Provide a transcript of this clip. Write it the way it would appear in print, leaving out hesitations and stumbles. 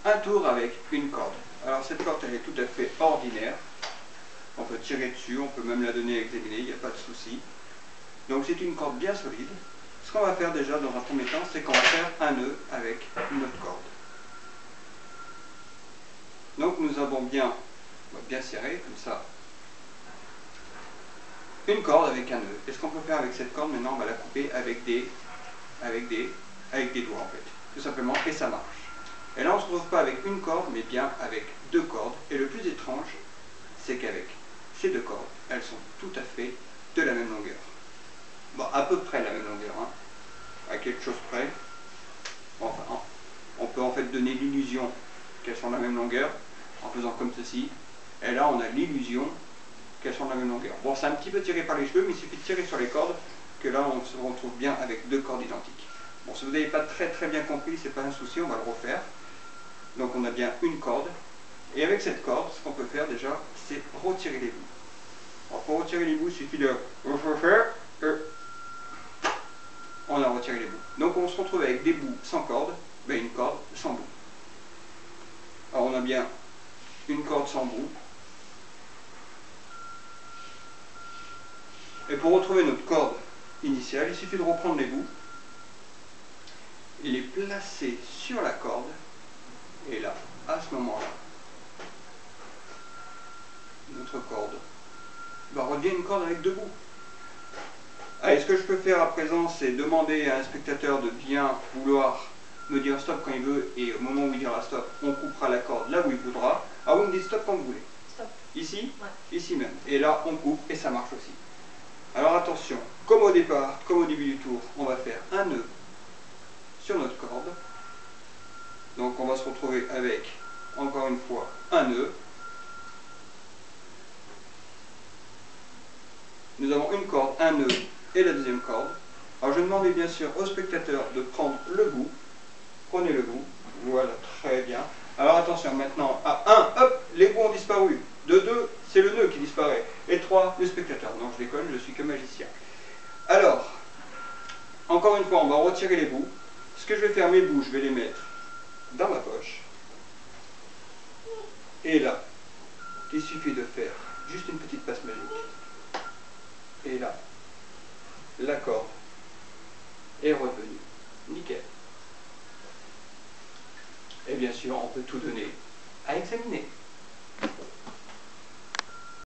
un tour avec une corde. Alors cette corde elle est tout à fait ordinaire. On peut tirer dessus, on peut même la donner à examiner, il n'y a pas de souci. Donc c'est une corde bien solide. Ce qu'on va faire déjà dans un premier temps, c'est qu'on va faire un nœud avec notre corde. Donc nous avons bien serré, comme ça, une corde avec un nœud. Et ce qu'on peut faire avec cette corde, maintenant on va la couper avec des doigts en fait, tout simplement, et ça marche. Et là on ne se retrouve pas avec une corde, mais bien avec deux cordes. Et le plus étrange, c'est qu'avec ces deux cordes, elles sont tout à fait de la même longueur. Bon, à peu près la même longueur, hein, à quelque chose près. Enfin, on peut en fait donner l'illusion qu'elles sont de la même longueur en faisant comme ceci. Et là, on a l'illusion qu'elles sont de la même longueur. Bon, c'est un petit peu tiré par les cheveux, mais il suffit de tirer sur les cordes que là, on se retrouve bien avec deux cordes identiques. Bon, si vous n'avez pas très bien compris, c'est pas un souci, on va le refaire. Donc, on a bien une corde. Et avec cette corde, ce qu'on peut faire déjà, c'est retirer les bouts. Alors, pour retirer les bouts, il suffit de faire. On a retiré les bouts. Donc, on se retrouve avec des bouts sans corde, ben une corde sans bout. Alors, on a bien une corde sans bout. Et pour retrouver notre corde initiale, il suffit de reprendre les bouts et les placer sur la corde. Et là, à ce moment-là, notre corde redevient une corde avec deux bouts. Allez, ce que je peux faire à présent, c'est demander à un spectateur de bien vouloir me dire stop quand il veut, et au moment où il dira stop, on coupera la corde là où il voudra. Ah, vous me dites stop quand vous voulez. Stop. Ici, ouais. Ici même. Et là, on coupe et ça marche aussi. Alors attention, comme au départ, comme au début du tour, on va faire un nœud sur notre corde. Donc on va se retrouver avec, encore une fois, un nœud. Nous avons une corde, un nœud et la deuxième corde. Alors je demandais bien sûr au spectateur de prendre le bout. Prenez le bout. Voilà, très bien. Alors attention, maintenant, à 1, hop, les bouts ont disparu. De 2, c'est le nœud qui disparaît. Et 3, le spectateur. Non, je déconne, je suis que magicien. Alors, encore une fois, on va retirer les bouts. Ce que je vais faire, mes bouts, je vais les mettre dans ma poche. Et là, il suffit de faire juste une petite passe magique. Et là, la corde est revenue. Nickel. Et bien sûr, on peut tout donner à examiner.